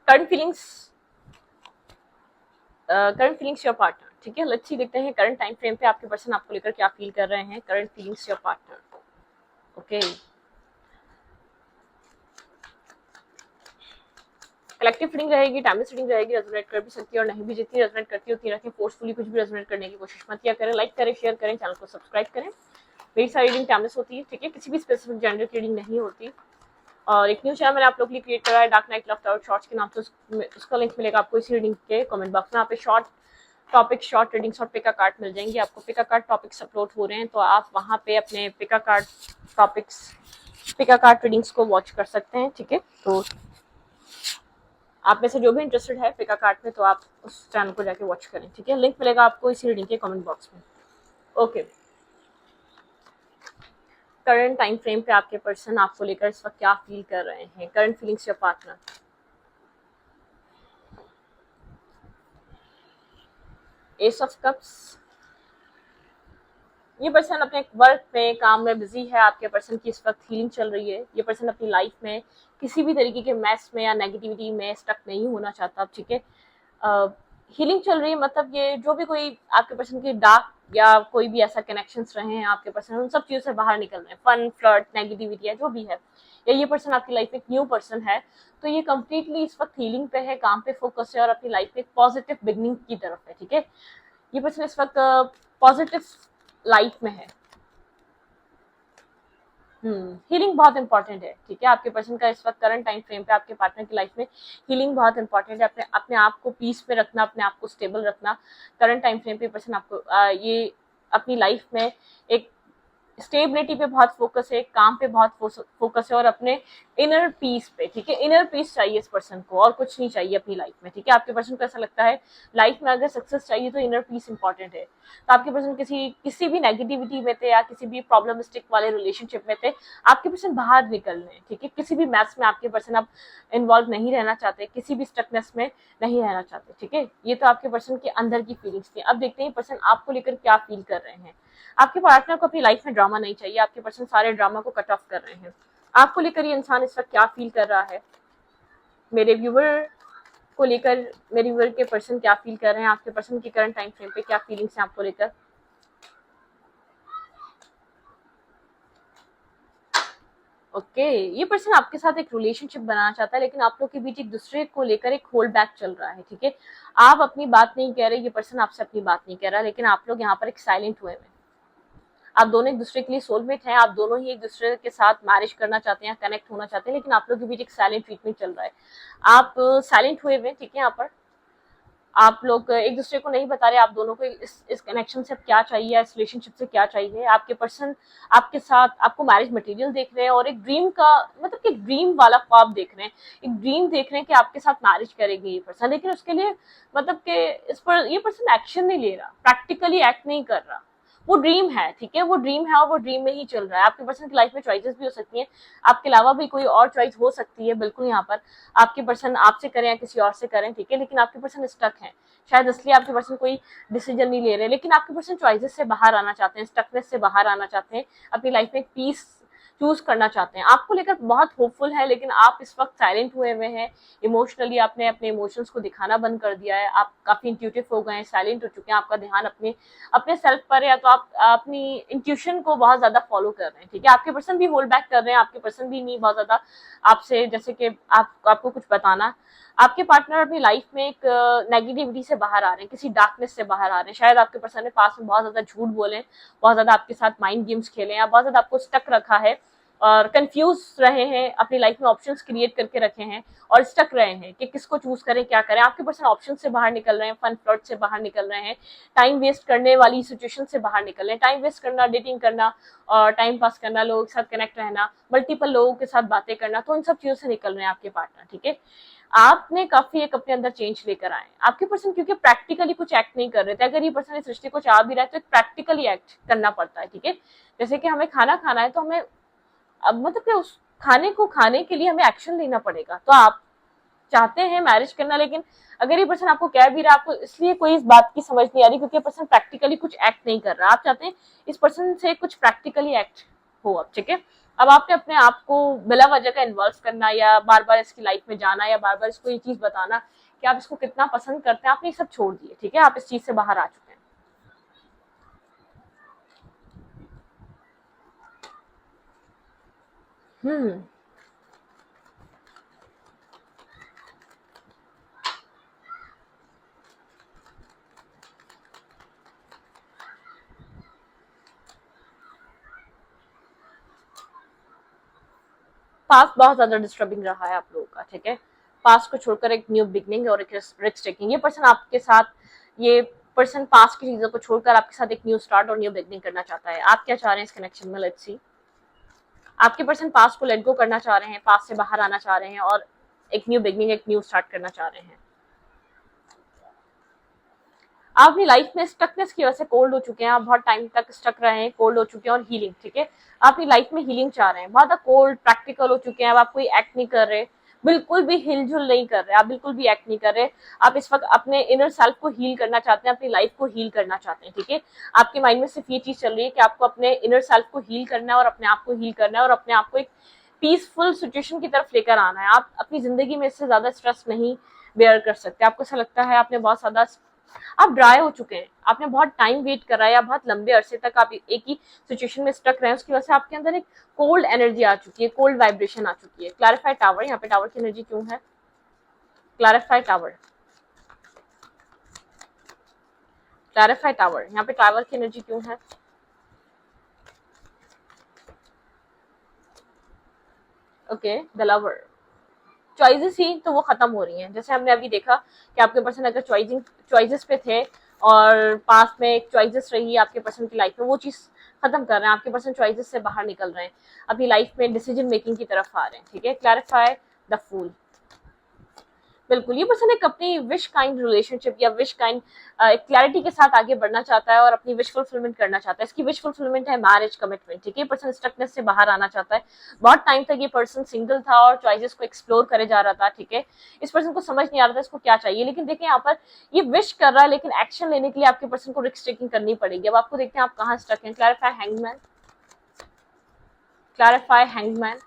Current feelings your partner, ठीक है। Let's see, देखते हैं करंट टाइम फ्रेम पे आपके पर्सन आपको लेकर क्या फील कर रहे हैं। Current feelings your partner, okay. Collective feeling रहेगी, टाइमलेस फीलिंग रहेगी, रेजोनेट कर भी सकती है और नहीं भी, जितनी रेजोनेट करती है उतनी रखें। फोर्सफुली कुछ भी रेजोनेट करने की कोशिश मत किया करें। लाइक करें, शेयर करें, चैनल को सब्सक्राइब करें। मेरी सारी रीडिंग टाइमलेस होती है, ठीक है, किसी भी स्पेसिफिक जेंडर की रीडिंग नहीं होती। और एक न्यू चैनल मैंने आप लोग के लिए क्रिएट करा है, dark night love tower shorts के नाम से। उसका लिंक मिलेगा आपको इसी रीडिंग के कमेंट बॉक्स में। यहाँ पे शॉर्ट टॉपिक, शॉर्ट रीडिंग्स और पिका कार्ड मिल जाएंगे आपको। पिका कार्ड टॉपिक्स अपलोड हो रहे हैं, तो आप वहाँ पे अपने पिका कार्ड टॉपिक्स, पिका कार्ड रीडिंग्स को वॉच कर सकते हैं, ठीक है। तो आप में से जो भी इंटरेस्टेड है पिका कार्ड में, तो आप उस चैनल को जाके वॉच करें, ठीक है। लिंक मिलेगा आपको इसी रीडिंग के कमेंट बॉक्स में, ओके। करंट टाइम फ्रेम पे आपके पर्सन आपको लेकर इस वक्त क्या फील कर रहे हैं। Current feelings your partner, S of cups. ये पर्सन अपने वर्क में, काम में बिजी है। आपके पर्सन की इस वक्त हीलिंग चल रही है। ये पर्सन अपनी लाइफ में किसी भी तरीके के मैस में या नेगेटिविटी में स्टक नहीं होना चाहता, ठीक है। हीलिंग चल रही है, मतलब ये जो भी कोई आपके पर्सन की डार्क या कोई भी ऐसा कनेक्शंस रहे हैं आपके पर्सन, उन सब चीजों से बाहर निकल रहे हैं। फन, फ्लर्ट, नेगेटिविटी है जो भी है, या ये पर्सन आपकी लाइफ में एक न्यू पर्सन है, तो ये कंप्लीटली इस वक्त हीलिंग पे है, काम पे फोकस है और अपनी लाइफ में एक पॉजिटिव बिगनिंग की तरफ है, ठीक है। ये पर्सन इस वक्त पॉजिटिव लाइफ में है। हीलिंग बहुत इंपॉर्टेंट है, ठीक है। आपके पर्सन का इस वक्त करंट टाइम फ्रेम पे आपके पार्टनर की लाइफ में हीलिंग बहुत इंपॉर्टेंट है। अपने अपने आप को पीस में रखना, अपने आप को स्टेबल रखना। करंट टाइम फ्रेम पे पर्सन आपको ये अपनी लाइफ में एक स्टेबिलिटी पे बहुत फोकस है, काम पे बहुत फोकस है और अपने इनर पीस पे, ठीक है। इनर पीस चाहिए इस पर्सन को, और कुछ नहीं चाहिए अपनी लाइफ में, ठीक है। आपके पर्सन को ऐसा लगता है लाइफ में अगर सक्सेस चाहिए तो इनर पीस इंपॉर्टेंट है। तो आपके पर्सन किसी भी नेगेटिविटी में थे या किसी भी प्रॉब्लमिस्टिक वाले रिलेशनशिप में थे, आपके पर्सन बाहर निकल रहे हैं, ठीक है। किसी भी मैथ्स में आपके पर्सन अब इन्वॉल्व नहीं रहना चाहते, किसी भी स्टकनेस में नहीं रहना चाहते, ठीक है। ये तो आपके पर्सन के अंदर की फीलिंग्स थी। अब देखते हैं पर्सन आपको लेकर क्या फील कर रहे हैं। आपके पार्टनर को अपनी लाइफ में ड्रामा नहीं चाहिए। आपके पर्सन सारे ड्रामा को कट ऑफ कर रहे हैं। आपको लेकर ये इंसान इस वक्त क्या फील कर रहा है, मेरे व्यूवर को लेकर, मेरे व्यूवर के पर्सन क्या फील कर रहे हैं। आपके पर्सन की करंट टाइम फ्रेम पे क्या फीलिंग्स हैं आपको लेकर। ओके, ये पर्सन आपके साथ एक रिलेशनशिप बनाना चाहता है, लेकिन आप लोग के बीच एक दूसरे को लेकर एक होल्ड बैक चल रहा है, ठीक है। आप अपनी बात नहीं कह रहे, ये पर्सन आपसे अपनी बात नहीं कह रहा, लेकिन आप लोग यहाँ पर एक साइलेंट हुए हैं। आप दोनों एक दूसरे के लिए सोलमेट हैं, आप दोनों ही एक दूसरे के साथ मैरिज करना चाहते हैं, कनेक्ट होना चाहते हैं, लेकिन आप लोग के बीच एक साइलेंट ट्रीटमेंट चल रहा है। आप साइलेंट हुए हुए, ठीक है। यहाँ पर आप लोग एक दूसरे को नहीं बता रहे आप दोनों को इस कनेक्शन से क्या चाहिए, इस रिलेशनशिप से क्या चाहिए। आपके पर्सन आपके साथ आपको मैरिज मटेरियल देख रहे हैं और एक ड्रीम का, मतलब कि ड्रीम वाला ख्वाब देख रहे हैं, एक ड्रीम देख रहे हैं कि आपके साथ मैरिज करेंगे ये पर्सन, लेकिन उसके लिए मतलब कि इस पर ये पर्सन एक्शन नहीं ले रहा, प्रैक्टिकली एक्ट नहीं कर रहा। वो ड्रीम है, ठीक है, वो ड्रीम है और वो ड्रीम में ही चल रहा है। आपके पर्सन की लाइफ में चॉइसेस भी हो सकती हैं, आपके अलावा भी कोई और चॉइस हो सकती है, बिल्कुल। यहाँ पर आपके पर्सन आपसे करें या किसी और से करें, ठीक है, लेकिन आपके पर्सन स्टक है। शायद इसलिए आपके पर्सन कोई डिसीजन नहीं ले रहे, लेकिन आपके पर्सन चॉइसेस से बाहर आना चाहते हैं, स्टकनेस से बाहर आना चाहते हैं, अपनी लाइफ में पीस चूज करना चाहते हैं। आपको लेकर बहुत होपफुल है, लेकिन आप इस वक्त साइलेंट हुए हुए हैं। इमोशनली आपने अपने इमोशंस को दिखाना बंद कर दिया है। आप काफी इंट्यूटिव हो गए हैं, साइलेंट हो चुके हैं। आपका ध्यान अपने अपने सेल्फ पर है, या तो आप अपनी इंट्यूशन को बहुत ज्यादा फॉलो कर रहे हैं, ठीक है। आपके पर्सन भी होल्ड बैक कर रहे हैं, आपके पर्सन भी नहीं बहुत ज्यादा आपसे, जैसे कि आपको कुछ बताना। आपके पार्टनर अपनी लाइफ में एक नेगेटिविटी से बाहर आ रहे हैं, किसी डार्कनेस से बाहर आ रहे हैं। शायद आपके पर्सन ने पास में बहुत ज्यादा झूठ बोले, बहुत ज्यादा आपके साथ माइंड गेम्स खेले, या बहुत ज्यादा आपको स्टक रखा है और कंफ्यूज रहे हैं, अपनी लाइफ में ऑप्शंस क्रिएट करके रखे हैं और स्टक रहे हैं कि किसको चूज करें, क्या करें। आपके पर्सन ऑप्शन से बाहर निकल रहे हैं, फन फ्लर्ट से बाहर निकल रहे हैं, टाइम वेस्ट करने वाली सिचुएशन से बाहर निकल रहे हैं। टाइम वेस्ट करना, डेटिंग करना और टाइम पास करना, लोगों के साथ कनेक्ट रहना, मल्टीपल लोगों के साथ बातें करना, तो इन सब चीजों से निकल रहे हैं आपके पार्टनर, ठीक है। आपने काफी एक अपने अंदर चेंज लेकर आए। आपके पर्सन क्योंकि प्रैक्टिकली कुछ एक्ट नहीं कर रहे थे। अगर ये पर्सन इस रिश्ते को चाह भी रहा है तो एक प्रैक्टिकली एक्ट करना पड़ता है, ठीक है। जैसे कि हमें खाना खाना है तो हमें अब मतलब कि उस खाने को खाने के लिए हमें एक्शन लेना पड़ेगा। तो आप चाहते हैं मैरिज करना, लेकिन अगर ये पर्सन आपको कह भी रहा है, आपको इसलिए कोई इस बात की समझ नहीं आ रही क्योंकि पर्सन प्रैक्टिकली कुछ एक्ट नहीं कर रहा। आप चाहते हैं इस पर्सन से कुछ प्रैक्टिकली एक्ट हो अब, ठीक है। अब आपने अपने आप को बिला वजह का इन्वॉल्व करना या बार बार इसकी लाइफ में जाना या बार बार इसको ये चीज बताना कि आप इसको कितना पसंद करते हैं, आपने ये सब छोड़ दिए, ठीक है, आप इस चीज से बाहर आ चुके हैं। हम्म। पास्ट बहुत ज्यादा डिस्टर्बिंग रहा है आप लोगों का, ठीक है। पास्ट को छोड़कर एक न्यू बिगनिंग और एक रिस्क टेकिंग, ये पर्सन आपके साथ, ये पर्सन पास्ट की चीजों को छोड़कर आपके साथ एक न्यू स्टार्ट और न्यू बिगनिंग करना चाहता है। आप क्या चाह रहे हैं इस कनेक्शन में, लेट्स सी। आपके पर्सन पास्ट को लेट गो करना चाह रहे हैं, पास्ट से बाहर आना चाह रहे हैं और एक न्यू बिगनिंग, एक न्यू स्टार्ट करना चाह रहे हैं। आप अपनी लाइफ में स्टकनेस की वजह से कोल्ड हो चुके हैं, आप बहुत टाइम तक स्टक रहे हैं, कोल्ड हो चुके हैं, और हीलिंग, ठीक है। आप अपनी लाइफ में हीलिंग चाह रहे हैं, बहुत कोल्ड प्रैक्टिकल हो चुके हैं, अब आप कोई एक्ट नहीं कर रहे, बिल्कुल भी हिलजुल नहीं कर रहे, आप बिल्कुल भी एक्ट नहीं कर रहे। आप इस वक्त अपने इनर सेल्फ को हील करना चाहते हैं, अपनी लाइफ को हील करना चाहते हैं, ठीक है। आपके माइंड में सिर्फ ये चीज चल रही है कि आपको अपने इनर सेल्फ को हील करना है और अपने आप को हील करना है और अपने आप को एक पीसफुल सिचुएशन की तरफ लेकर आना है। आप अपनी जिंदगी में इससे ज्यादा स्ट्रेस नहीं बेयर कर सकते। आपको ऐसा लगता है आपने बहुत ज्यादा, आप ड्राई हो चुके हैं, आपने बहुत टाइम वेट करा है या बहुत लंबे अरसे तक आप एक ही सिचुएशन में स्टक रहे हैं, उसकी वजह से आपके अंदर एक कोल्ड एनर्जी आ चुकी है, कोल्ड वाइब्रेशन आ चुकी है। क्लैरिफाई टावर, यहाँ पे टावर की एनर्जी क्यों है? क्लैरिफाई टावर, क्लैरिफाई टावर, यहाँ पे टावर की एनर्जी क्यों है? ओके, द लवर, चॉइसेस ही तो वो खत्म हो रही हैं। जैसे हमने अभी देखा कि आपके पर्सन अगर चॉइसेस पे थे और पास्ट में एक चॉइसेस रही आपके पर्सन की लाइफ में, वो चीज खत्म कर रहे हैं, आपके पर्सन चॉइसेस से बाहर निकल रहे हैं, अपनी लाइफ में डिसीजन मेकिंग की तरफ आ रहे हैं, ठीक है। क्लैरिफाई द फूल, बिल्कुल, ये पर्सन एक अपनी विश काइंड रिलेशनशिप या विश काइंड क्लैरिटी के साथ आगे बढ़ना चाहता है और अपनी विश फुलफिलमेंट करना चाहता है। इसकी विश फुलफिलमेंट है मैरिज, कमिटमेंट, ठीक है। ये पर्सन स्टकनेस से बाहर आना चाहता है। बहुत टाइम तक ये पर्सन सिंगल था और चॉइसेस को एक्सप्लोर करे जा रहा था, ठीक है। इस पर्सन को समझ नहीं आ रहा था इसको क्या चाहिए, लेकिन देखिए यहाँ पर ये विश कर रहा है, लेकिन एक्शन लेने के लिए आपके पर्सन को रिस्क टेकिंग करनी पड़ेगी। अब आपको देखते हैं आप कहाँ स्टक हैं। क्लैरिफाई हैंगमैन, क्लैरिफाई हैंगमैन,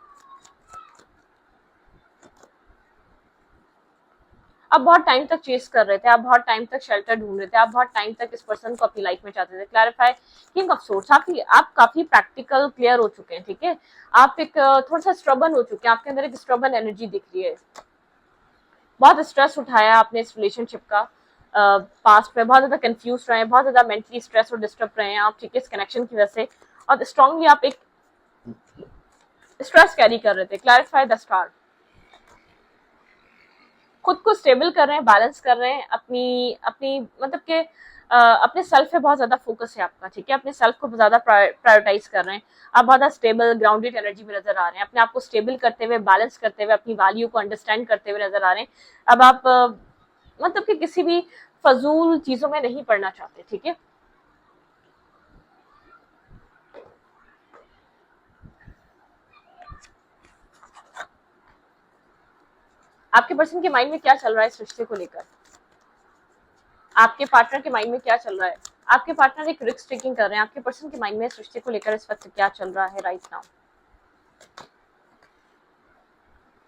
आप बहुत टाइम तक चेस कर रहे थे, आप बहुत टाइम तक शेल्टर ढूंढ रहे थे, आप बहुत टाइम तक इस पर्सन को अपनी लाइफ में चाहते थे। क्लैरिफाई किंग ऑफ सोर्ड्स, आप काफी प्रैक्टिकल क्लियर हो चुके हैं, ठीक है। आप एक थोड़ा सा स्ट्रबन हो चुके हैं, आपके अंदर एक स्ट्रबन एनर्जी दिख रही है। बहुत स्ट्रेस उठाया आपने इस रिलेशनशिप का, पास्ट में बहुत ज्यादा कंफ्यूज रहे हैं, बहुत ज्यादा मेंटली स्ट्रेस और डिस्टर्ब रहे हैं आप, ठीक है, इस कनेक्शन की वजह से, और स्ट्रांगली आप एक स्ट्रेस कैरी कर रहे थे। क्लैरिफाई द स्टार, खुद को स्टेबल कर रहे हैं, बैलेंस कर रहे हैं, अपनी अपनी मतलब के अपने सेल्फ पे बहुत ज्यादा फोकस है आपका, ठीक है। अपने सेल्फ को ज्यादा प्रायोरिटाइज कर रहे हैं, आप बहुत ज्यादा स्टेबल ग्राउंडेड एनर्जी में नजर आ रहे हैं, अपने आप को स्टेबल करते हुए, बैलेंस करते हुए, अपनी वैल्यू को अंडरस्टैंड करते हुए नजर आ रहे हैं। अब आप मतलब कि किसी भी फजूल चीजों में नहीं पड़ना चाहते, ठीक है। आपके पर्सन के माइंड में क्या चल रहा है इस रिश्ते को लेकर? आपके पार्टनर के माइंड में क्या चल रहा है? आपके पार्टनर एक रिस्क टेकिंग कर रहे हैं, आपके पर्सन के माइंड में इस रिश्ते को लेकर इस वक्त क्या चल रहा है राइट नाउ?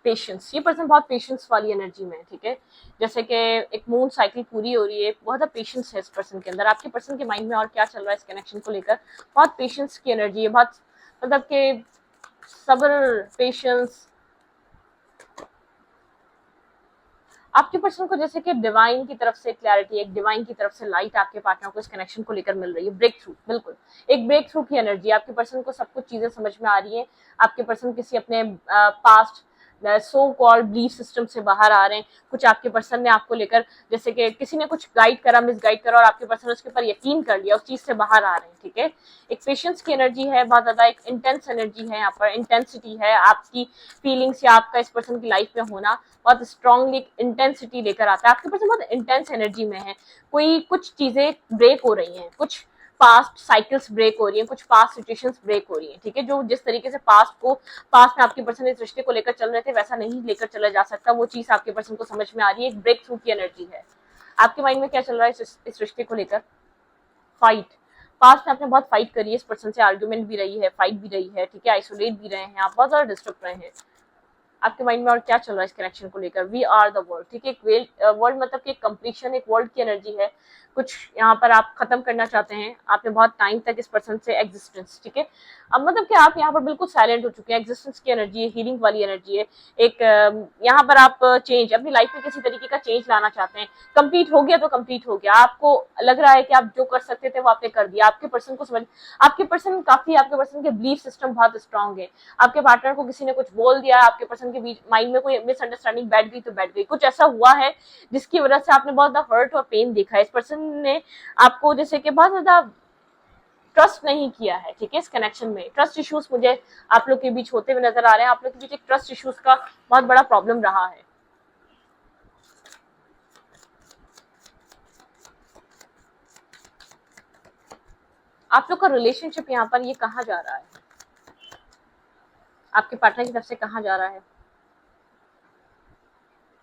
पेशेंस, ये पर्सन बहुत पेशेंस वाली एनर्जी में है, ठीक है। जैसे कि एक मून साइकिल पूरी हो रही है, बहुत ज्यादा पेशेंस है इस पर्सन के अंदर। आपके पर्सन के माइंड में और क्या चल रहा है इस कनेक्शन को लेकर? बहुत पेशेंस की एनर्जी है, बहुत मतलब के सब्र, पेशेंस। आपके पर्सन को जैसे कि डिवाइन की तरफ से क्लैरिटी, एक डिवाइन की तरफ से लाइट आपके पार्टनर को इस कनेक्शन को लेकर मिल रही है। ब्रेक थ्रू, बिल्कुल एक ब्रेक थ्रू की एनर्जी, आपके पर्सन को सब कुछ चीजें समझ में आ रही है। आपके पर्सन किसी अपने past so called belief system से बाहर आ रहे हैं। कुछ आपके पर्सन ने आपको लेकर, जैसे कि किसी ने कुछ गाइड करा, मिस गाइड करा, और आपके पर्सन उसके ऊपर यकीन कर लिया, उस चीज से बाहर आ रहे हैं, ठीक है। एक पेशेंस की एनर्जी है, बहुत ज्यादा एक इंटेंस एनर्जी है, यहाँ पर इंटेंसिटी है, आपकी फीलिंग्स या आपका इस पर्सन की लाइफ में होना बहुत स्ट्रांगली इंटेंसिटी लेकर आता है। आपके पर्सन बहुत इंटेंस एनर्जी में है, कोई कुछ चीजें ब्रेक हो रही हैं, कुछ पास्ट साइकिल्स ब्रेक हो रही हैं, कुछ पास्ट सिचुएशंस ब्रेक हो रही हैं, ठीक है। जो जिस तरीके से पास्ट में आपके पर्सन इस रिश्ते को लेकर चल रहे थे, वैसा नहीं लेकर चला जा सकता, वो चीज आपके पर्सन को समझ में आ रही है। एक ब्रेक थ्रू की एनर्जी है। आपके माइंड में क्या चल रहा है इस रिश्ते को लेकर? फाइट, पास्ट में आपने बहुत फाइट करी है इस पर्सन से, आर्ग्यूमेंट भी रही है, फाइट भी रही है, ठीक है, आइसोलेट भी रहे हैं, आप बहुत ज्यादा डिस्टर्ब रहे हैं। आपके माइंड में और क्या चल रहा है इस कनेक्शन को लेकर? वी आर द वर्ल्ड, ठीक है, एक वर्ल्ड मतलब कि एक कंप्लीशन, एक वर्ल्ड की एनर्जी है, कुछ यहाँ पर आप खत्म करना चाहते हैं, आपने बहुत टाइम तक इस पर्सन से एग्जिस्टेंस, ठीक है, अब मतलब कि आप यहाँ पर बिल्कुल साइलेंट हो चुके हैं, एग्जिस्टेंस की एनर्जी है, हीलिंग वाली एनर्जी है, एक यहाँ पर आप चेंज अपनी लाइफ में किसी तरीके का चेंज लाना चाहते हैं, कंप्लीट हो गया तो कंप्लीट हो गया, आपको लग रहा है कि आप जो कर सकते थे वो आपने कर दिया, आपके पर्सन को समझ, आपके पर्सन काफी, आपके पर्सन के बिलीफ सिस्टम बहुत स्ट्रांग है, आपके पार्टनर को किसी ने कुछ बोल दिया, आपके पर्सन के बीच माइंड में कोई मिसअंडरस्टैंडिंग बैठ गई तो बैठ गई, कुछ ऐसा हुआ है जिसकी वजह से आपने बहुत ज्यादा हर्ट और पेन देखा है, इस पर्सन ने आपको जैसे कि बहुत ज्यादा ट्रस्ट नहीं किया है, ठीक है, इस कनेक्शन में ट्रस्ट इश्यूज मुझे आप लोग के बीच होते हुए नजर आ रहे हैं, आप लोग के बीच एक ट्रस्ट इश्यूज का बहुत बड़ा प्रॉब्लम रहा है। आप लोग का रिलेशनशिप यहाँ पर ये कहाँ जा रहा है, आपके पार्टनर की तरफ से कहाँ जा रहा है?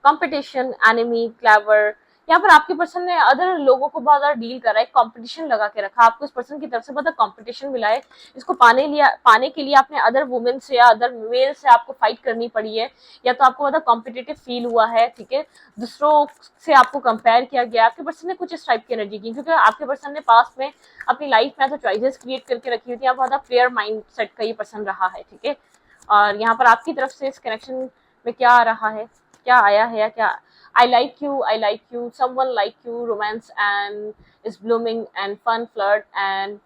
कंपटीशन, एनिमी, क्लेवर, यहाँ पर आपके पर्सन ने अदर लोगों को बहुत ज्यादा डील करा है, कंपटीशन लगा के रखा, आपको इस पर्सन की तरफ से बहुत कंपटीशन मिला है, इसको पाने के लिए आपने अदर वुमेन से या अदर मेल से आपको फाइट करनी पड़ी है, या तो आपको बहुत कॉम्पिटिटिव फील हुआ है, ठीक है, दूसरों से आपको कंपेयर किया गया, आपके पर्सन ने कुछ इस टाइप की एनर्जी की, क्योंकि आपके पर्सन ने पास्ट में अपनी लाइफ में तो चॉइसेस क्रिएट करके रखी हुई थी, बहुत प्लेयर माइंड सेट का ये पर्सन रहा है, ठीक है, और यहाँ पर आपकी तरफ से इस कनेक्शन में क्या आ रहा है, क्या आया है, या क्या I like you, someone like you, romance and is blooming and fun flirt and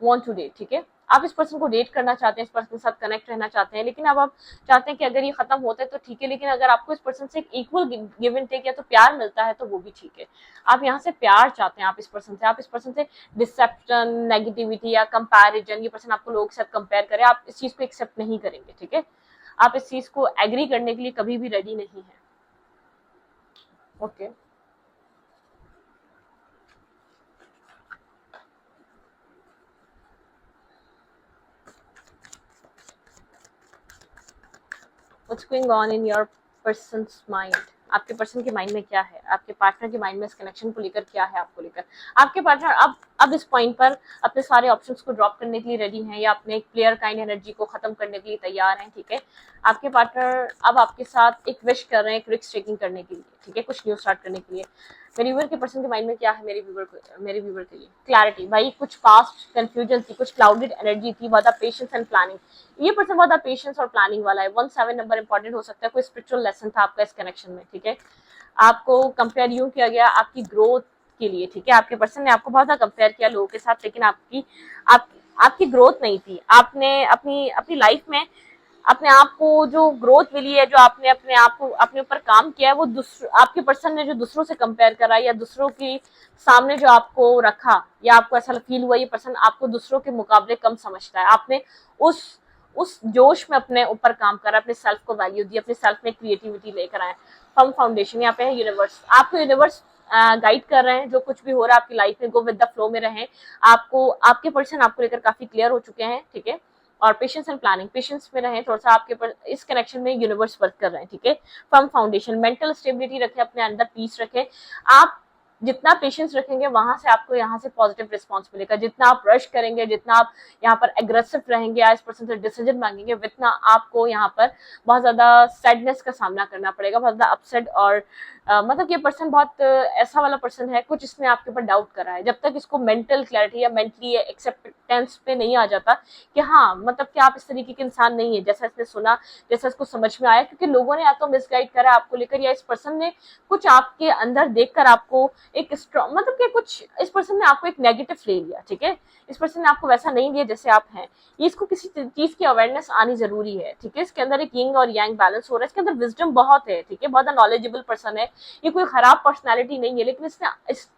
want to date, ठीक है, आप इस पर्सन को डेट करना चाहते हैं, इस पर्सन के साथ कनेक्ट रहना चाहते हैं, लेकिन अब आप चाहते हैं कि अगर ये खत्म होता है तो ठीक है, लेकिन अगर आपको इस पर्सन से एक इक्वल गिव एंड टेक या तो प्यार मिलता है तो वो भी ठीक है, आप यहाँ से प्यार चाहते हैं, आप इस पर्सन से डिसेप्शन, नेगेटिविटी या कंपैरिजन, ये पर्सन आपको लोगों के साथ कंपेयर करे, आप इस चीज को एक्सेप्ट नहीं करेंगे, ठीक है, आप इस चीज को एग्री करने के लिए कभी भी रेडी नहीं है। Okay What's going on in your person's mind? आपके पर्सन के माइंड में क्या है, आपके पार्टनर के माइंड में इस कनेक्शन को लेकर क्या है, आपको लेकर आपके पार्टनर अब इस पॉइंट पर अपने सारे ऑप्शंस को ड्रॉप करने के लिए रेडी हैं, या अपने एक प्लेयर काइंड एनर्जी को खत्म करने के लिए तैयार हैं, ठीक है, आपके पार्टनर अब आपके साथ एक विश कर रहे हैं, एक रिस्क टेकिंग करने के लिए, ठीक है, कुछ न्यू स्टार्ट करने के लिए। मेरे व्यूअर के पर्सन के माइंड में क्या है मेरे व्यूअर के लिए? क्लैरिटी, भाई कुछ पास्ट कंफ्यूजन थी, कुछ क्लाउडेड एनर्जी थी, बहुत पेशेंस एंड प्लानिंग, ये पर्सन बहुत पेशेंस और प्लानिंग वाला है, 17 नंबर इंपॉर्टेंट हो सकता है, कोई स्पिरिचुअल लेसन था आपका इस कनेक्शन में, ठीक है, आपको कंपेयर यूं किया गया आपकी ग्रोथ के लिए, ठीक है, आपके पर्सन ने आपको बहुत ज्यादा कंपेयर किया लोगों के साथ, लेकिन आपकी ग्रोथ नहीं थी, आपने अपनी लाइफ में अपने आप को जो ग्रोथ मिली है, जो आपने अपने आप को अपने ऊपर काम किया है, वो आपके पर्सन ने जो दूसरों से कंपेयर करा या दूसरों के सामने जो आपको रखा, या आपको ऐसा फील हुआ ये पर्सन आपको दूसरों के मुकाबले कम समझता है, आपने उस जोश में अपने ऊपर काम करा, अपने सेल्फ को वैल्यू दी, अपने सेल्फ में क्रिएटिविटी लेकर आए, फर्म फाउंडेशन, यहाँ पे है यूनिवर्स, आपको यूनिवर्स गाइड कर रहे हैं, जो कुछ भी हो रहा है आपकी लाइफ में गो विद द फ्लो में रहें, आपके पर्सन आपको लेकर काफी क्लियर हो चुके हैं, ठीक है, और पेशेंस एंड प्लानिंग, पेशेंस में रहें थोड़ा सा, आपके इस कनेक्शन में यूनिवर्स वर्क कर रहे हैं, ठीक है, फर्म फाउंडेशन, मेंटल स्टेबिलिटी रखें, अपने अंदर पीस रखें, आप जितना पेशेंस रखेंगे वहां से आपको यहाँ से पॉजिटिव रिस्पॉन्स मिलेगा, जितना आप रश करेंगे, जितना आप यहाँ पर एग्रेसिव रहेंगे या इस पर्सन से डिसीजन मांगेंगे, उतना आपको यहाँ पर बहुत ज्यादा सैडनेस का सामना करना पड़ेगा, बहुत ज्यादा अपसेट, और मतलब ये पर्सन बहुत ऐसा वाला पर्सन है, कुछ इसने आपके ऊपर डाउट करा है, जब तक इसको मेंटल क्लैरिटी या मेंटली एक्सेप्टेंस पे नहीं आ जाता कि हाँ मतलब कि आप इस तरीके के इंसान नहीं है जैसा इसने सुना, जैसा इसको समझ में आया, क्योंकि लोगों ने या तो मिसगाइड करा आपको लेकर, या इस पर्सन ने कुछ आपके अंदर देखकर आपको एक स्ट्रॉन्ग, मतलब कि कुछ इस पर्सन ने आपको एक नेगेटिव ले लिया, ठीक है, इस पर्सन ने आपको वैसा नहीं लिया जैसे आप हैं, ये इसको किसी चीज की अवेयरनेस आनी जरूरी है, ठीक है, इसके अंदर एक यिंग और यांग बैलेंस हो रहा है, इसके अंदर विजडम बहुत है, ठीक है, बहुत नॉलेजेबल पर्सन है, ये कोई खराब पर्सनालिटी नहीं है, लेकिन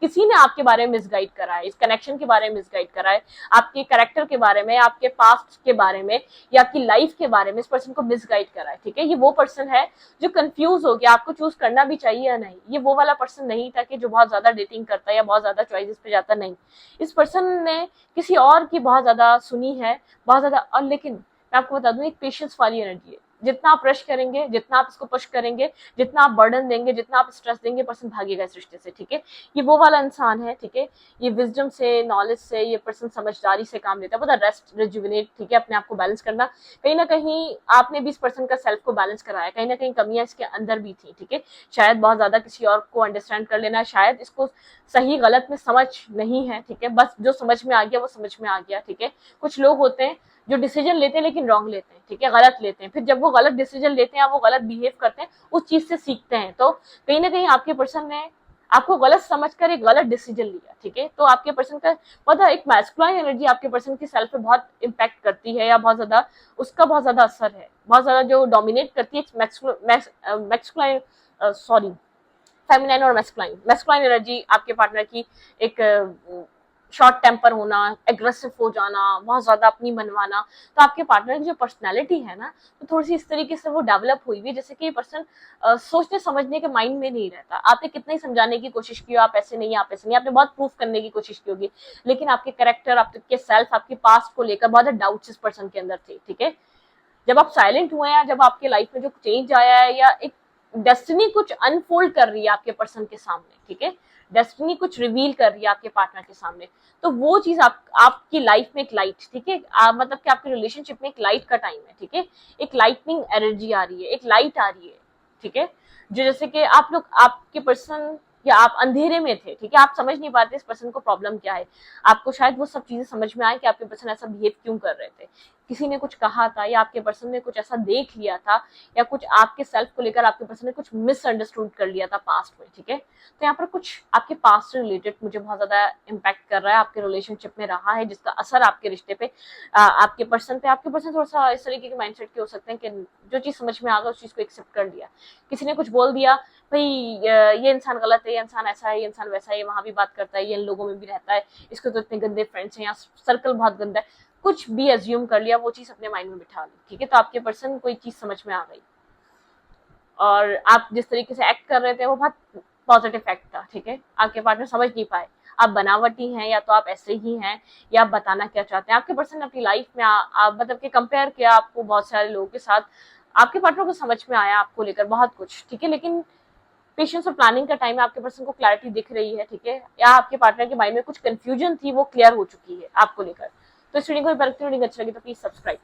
किसी ने आपके बारे में मिसगाइड करा है, इस कनेक्शन के बारे में मिसगाइड करा है, आपके कैरेक्टर के बारे में, आपके पास्ट के बारे में, या आपकी लाइफ के बारे में इस पर्सन को मिसगाइड करा है, ठीक है, ये वो पर्सन है जो कंफ्यूज हो गया आपको चूज करना भी चाहिए या नहीं, ये वो वाला पर्सन नहीं था कि जो बहुत ज्यादा डेटिंग करता है या बहुत ज्यादा चॉइसेस पे जाता, नहीं, इस पर्सन ने किसी और की बहुत ज्यादा सुनी है, बहुत ज्यादा, और लेकिन मैं आपको बता दूं एक पेशेंस वाली एनर्जी है, जितना आप रश करेंगे, जितना आप इसको पुश करेंगे, जितना आप बर्डन देंगे, जितना आप स्ट्रेस देंगे, पर्सन भागेगा इस रिश्ते से, ठीक है। ये वो वाला इंसान है, ठीक है, ये विजडम से, नॉलेज से, ये पर्सन समझदारी से काम लेता है, पता रेस्ट, रिजुविनेट, ठीक है, अपने आप को बैलेंस करना। कहीं ना कहीं आपने भी इस पर्सन का सेल्फ को बैलेंस कराया, कहीं ना कहीं कमियां इसके अंदर भी थी, ठीक है। शायद बहुत ज्यादा किसी और को अंडरस्टैंड कर लेना, शायद इसको सही गलत में समझ नहीं है, ठीक है, बस जो समझ में आ गया वो समझ में आ गया, ठीक है। कुछ लोग होते हैं जो डिसीजन लेते हैं लेकिन रॉन्ग लेते हैं, ठीक है, गलत लेते हैं, फिर जब वो गलत डिसीजन लेते हैं, वो गलत बिहेव करते हैं, उस चीज से सीखते हैं। तो कहीं ना कहीं आपके पर्सन ने आपको गलत समझकर एक गलत डिसीजन लिया, ठीक है। तो आपके पर्सन का मतलब एक मैस्कुलाइन एनर्जी आपके पर्सन की सेल्फ पे बहुत इम्पैक्ट करती है, या बहुत ज्यादा उसका बहुत ज्यादा असर है, बहुत ज्यादा जो डोमिनेट करती है मैस्कुलाइन, सॉरी, फेमिनाइन और मैस्कुलाइन एनर्जी आपके पार्टनर की एक शॉर्ट टेम्पर होना, एग्रेसिव हो जाना, बहुत ज्यादा अपनी मनवाना। तो आपके पार्टनर की जो पर्सनैलिटी है ना, तो थोड़ी सी इस तरीके से वो डेवलप हुई हुई है, जैसे कि ये पर्सन सोचने समझने के माइंड में नहीं रहता। आपने कितना ही समझाने की कोशिश की हो, आप ऐसे नहीं, आप ऐसे नहीं, आपने बहुत प्रूफ करने की कोशिश की होगी, लेकिन आपके कैरेक्टर, आपके सेल्फ, आपके पास्ट को लेकर बहुत डाउट्स इस पर्सन के अंदर थे, ठीक है। जब आप साइलेंट हुए हैं, जब आपके लाइफ में जो चेंज आया है, या एक डेस्टिनी कुछ अनफोल्ड कर रही है आपके पर्सन के सामने, ठीक है, डेस्टिनी कुछ रिवील कर रही है आपके पार्टनर के सामने, तो वो चीज आपकी लाइफ में एक लाइट, ठीक है, मतलब कि आपके रिलेशनशिप में एक लाइट का टाइम है, ठीक है, एक लाइटनिंग एनर्जी आ रही है, एक लाइट आ रही है, ठीक है, जो जैसे कि आप लोग, आपके पर्सन या आप अंधेरे में थे, ठीक है, आप समझ नहीं पाते इस पर्सन को प्रॉब्लम क्या है, आपको शायद वो सब चीजें समझ में आए कि आपके पर्सन ऐसा बिहेव क्यों कर रहे थे, किसी ने कुछ कहा था, या आपके पर्सन ने कुछ ऐसा देख लिया था, या कुछ आपके सेल्फ को लेकर आपके पर्सन ने कुछ मिसअंडरस्टूड कर लिया था पास्ट में, ठीक है। तो यहाँ पर कुछ आपके पास्ट से रिलेटेड मुझे बहुत ज्यादा इम्पैक्ट कर रहा है, आपके रिलेशनशिप में रहा है, जिसका असर आपके रिश्ते पे, आपके पर्सन पे, आपके पर्सन थोड़ा सा इस तरीके के माइंडसेट के हो सकते हैं कि जो चीज समझ में आ गया उस चीज को एक्सेप्ट कर लिया, किसी ने कुछ बोल दिया, भाई ये इंसान गलत है, ये इंसान ऐसा है, ये इंसान वैसा है, ये वहां भी बात करता है, ये इन लोगों में भी रहता है, इसको तो इतने गंदे फ्रेंड्स हैं, या सर्कल बहुत गंदा है, कुछ भी एज्यूम कर लिया, वो चीज अपने माइंड में बिठा ली, ठीक है। तो आपके पर्सन कोई चीज समझ में आ गई, और आप जिस तरीके से एक्ट कर रहे थे वो बहुत पॉजिटिव एक्ट था, ठीक है, आपके पार्टनर समझ नहीं पाए आप बनावटी हैं, या तो आप ऐसे ही हैं, या आप बताना क्या चाहते हैं। आपके पर्सन ने अपनी लाइफ में मतलब कि कंपेयर किया आपको बहुत सारे लोगों के साथ, आपके पार्टनर को समझ में आया आपको लेकर बहुत कुछ, ठीक है, लेकिन पेशेंस और प्लानिंग का टाइम है, आपके पर्सन को क्लैरिटी दिख रही है, ठीक है, या आपके पार्टनर के माइंड में कुछ कंफ्यूजन थी, वो क्लियर हो चुकी है आपको लेकर। तो इस वीडियो को अच्छी लगी तो प्लीज सब्सक्राइब।